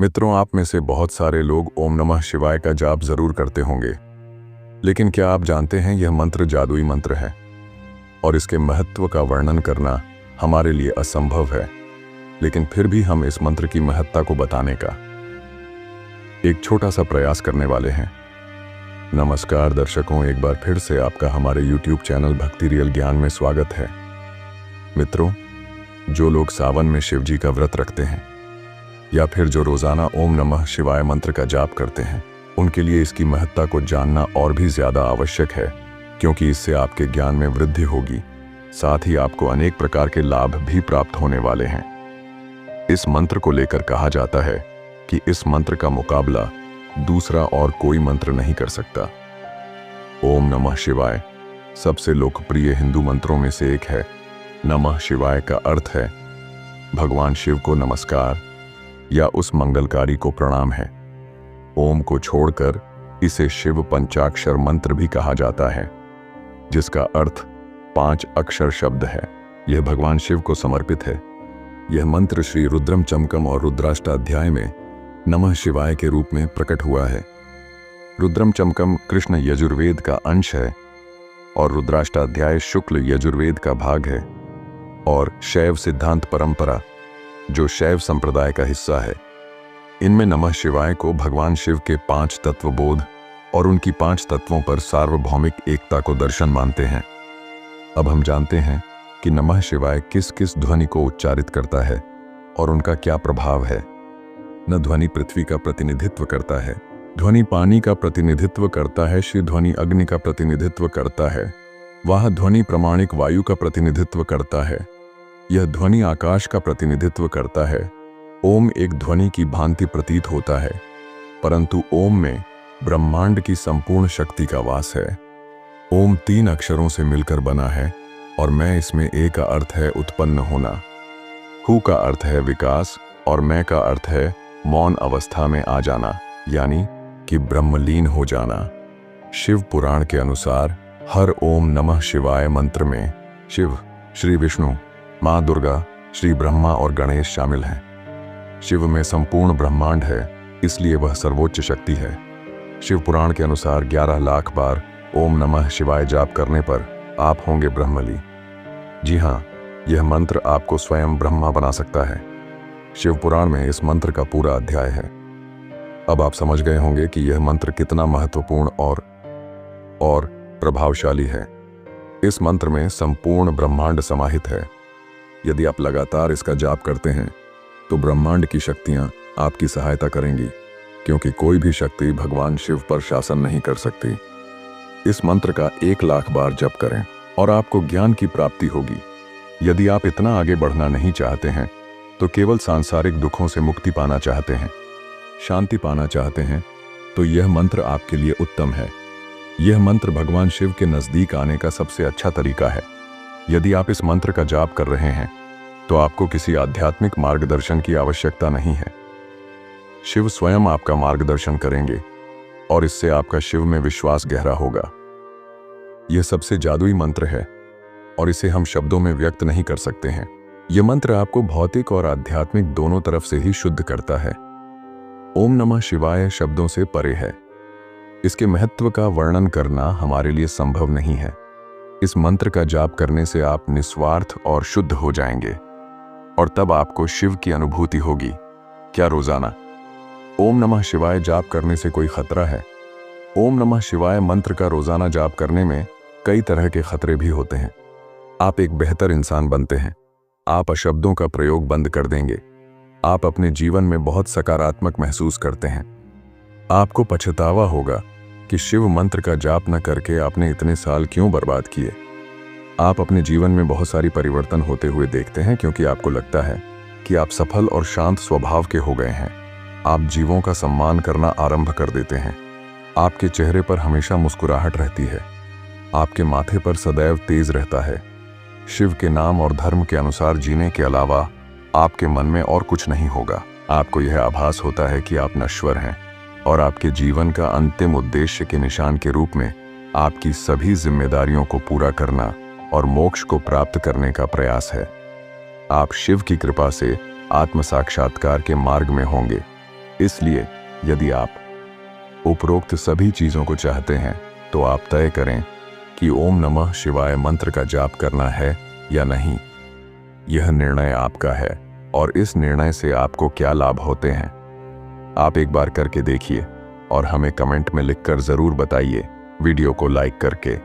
मित्रों, आप में से बहुत सारे लोग ओम नमः शिवाय का जाप जरूर करते होंगे, लेकिन क्या आप जानते हैं यह मंत्र जादुई मंत्र है और इसके महत्व का वर्णन करना हमारे लिए असंभव है। लेकिन फिर भी हम इस मंत्र की महत्ता को बताने का एक छोटा सा प्रयास करने वाले हैं। नमस्कार दर्शकों, एक बार फिर से आपका हमारे YouTube चैनल भक्ति रियल ज्ञान में स्वागत है। मित्रों, जो लोग सावन में शिव जी का व्रत रखते हैं या फिर जो रोजाना ओम नमः शिवाय मंत्र का जाप करते हैं, उनके लिए इसकी महत्ता को जानना और भी ज्यादा आवश्यक है, क्योंकि इससे आपके ज्ञान में वृद्धि होगी, साथ ही आपको अनेक प्रकार के लाभ भी प्राप्त होने वाले हैं। इस मंत्र को लेकर कहा जाता है कि इस मंत्र का मुकाबला दूसरा और कोई मंत्र नहीं कर सकता। ओम नमः शिवाय सबसे लोकप्रिय हिंदू मंत्रों में से एक है। नमः शिवाय का अर्थ है भगवान शिव को नमस्कार या उस मंगलकारी को प्रणाम है। ओम को छोड़कर इसे शिव पंचाक्षर मंत्र भी कहा जाता है, जिसका अर्थ 5 अक्षर शब्द है। यह भगवान शिव को समर्पित है। यह मंत्र श्री रुद्रम चमकम और रुद्राष्टाध्याय में नमः शिवाय के रूप में प्रकट हुआ है। रुद्रम चमकम कृष्ण यजुर्वेद का अंश है और रुद्राष्टाध्याय शुक्ल यजुर्वेद का भाग है और शैव सिद्धांत परंपरा, जो शैव संप्रदाय का हिस्सा है, इनमें नमः शिवाय को भगवान शिव के 5 तत्व बोध और उनकी 5 तत्वों पर सार्वभौमिक एकता को दर्शन मानते हैं। अब हम जानते हैं कि नमः शिवाय किस किस ध्वनि को उच्चारित करता है और उनका क्या प्रभाव है। न ध्वनि पृथ्वी का प्रतिनिधित्व करता है, ध्वनि पानी का प्रतिनिधित्व करता है, श्री ध्वनि अग्नि का प्रतिनिधित्व करता है, वह ध्वनि प्रमाणिक वायु का प्रतिनिधित्व करता है, यह ध्वनि आकाश का प्रतिनिधित्व करता है। ओम एक ध्वनि की भांति प्रतीत होता है, परंतु ओम में ब्रह्मांड की संपूर्ण शक्ति का वास है। ओम 3 अक्षरों से मिलकर बना है और मैं इसमें ए का अर्थ है उत्पन्न होना, हु का अर्थ है विकास और मैं का अर्थ है मौन अवस्था में आ जाना, यानी कि ब्रह्मलीन हो जाना। शिव पुराण के अनुसार हर ओम नमः शिवाय मंत्र में शिव, श्री विष्णु, माँ दुर्गा, श्री ब्रह्मा और गणेश शामिल हैं। शिव में संपूर्ण ब्रह्मांड है, इसलिए वह सर्वोच्च शक्ति है। शिव पुराण के अनुसार 11 लाख बार ओम नमः शिवाय जाप करने पर आप होंगे ब्रह्मली। जी हाँ, यह मंत्र आपको स्वयं ब्रह्मा बना सकता है। शिव पुराण में इस मंत्र का पूरा अध्याय है। अब आप समझ गए होंगे कि यह मंत्र कितना महत्वपूर्ण और प्रभावशाली है। इस मंत्र में संपूर्ण ब्रह्मांड समाहित है। यदि आप लगातार इसका जाप करते हैं तो ब्रह्मांड की शक्तियां आपकी सहायता करेंगी, क्योंकि कोई भी शक्ति भगवान शिव पर शासन नहीं कर सकती। इस मंत्र का 1 लाख बार जप करें और आपको ज्ञान की प्राप्ति होगी। यदि आप इतना आगे बढ़ना नहीं चाहते हैं, तो केवल सांसारिक दुखों से मुक्ति पाना चाहते हैं, शांति पाना चाहते हैं, तो यह मंत्र आपके लिए उत्तम है। यह मंत्र भगवान शिव के नजदीक आने का सबसे अच्छा तरीका है। यदि आप इस मंत्र का जाप कर रहे हैं तो आपको किसी आध्यात्मिक मार्गदर्शन की आवश्यकता नहीं है। शिव स्वयं आपका मार्गदर्शन करेंगे और इससे आपका शिव में विश्वास गहरा होगा। यह सबसे जादुई मंत्र है और इसे हम शब्दों में व्यक्त नहीं कर सकते हैं। यह मंत्र आपको भौतिक और आध्यात्मिक दोनों तरफ से ही शुद्ध करता है। ओम नमः शिवाय शब्दों से परे है। इसके महत्व का वर्णन करना हमारे लिए संभव नहीं है। इस मंत्र का जाप करने से आप निस्वार्थ और शुद्ध हो जाएंगे और तब आपको शिव की अनुभूति होगी। क्या रोजाना ओम नमः शिवाय जाप करने से कोई खतरा है? ओम नमः शिवाय मंत्र का रोजाना जाप करने में कई तरह के खतरे भी होते हैं। आप एक बेहतर इंसान बनते हैं। आप अशब्दों का प्रयोग बंद कर देंगे। आप अपने जीवन में बहुत सकारात्मक महसूस करते हैं। आपको पछतावा होगा कि शिव मंत्र का जाप न करके आपने इतने साल क्यों बर्बाद किए। आप अपने जीवन में बहुत सारी परिवर्तन होते हुए देखते हैं, क्योंकि आपको लगता है कि आप सफल और शांत स्वभाव के हो गए हैं। आप जीवों का सम्मान करना आरंभ कर देते हैं। आपके चेहरे पर हमेशा मुस्कुराहट रहती है। आपके माथे पर सदैव तेज रहता है। शिव के नाम और धर्म के अनुसार जीने के अलावा आपके मन में और कुछ नहीं होगा। आपको यह आभास होता है कि आप नश्वर हैं और आपके जीवन का अंतिम उद्देश्य के निशान के रूप में आपकी सभी जिम्मेदारियों को पूरा करना और मोक्ष को प्राप्त करने का प्रयास है। आप शिव की कृपा से आत्म साक्षात्कार के मार्ग में होंगे। इसलिए यदि आप उपरोक्त सभी चीजों को चाहते हैं तो आप तय करें कि ओम नमः शिवाय मंत्र का जाप करना है या नहीं। यह निर्णय आपका है और इस निर्णय से आपको क्या लाभ होते हैं आप एक बार करके देखिए और हमें कमेंट में लिखकर जरूर बताइए। वीडियो को लाइक करके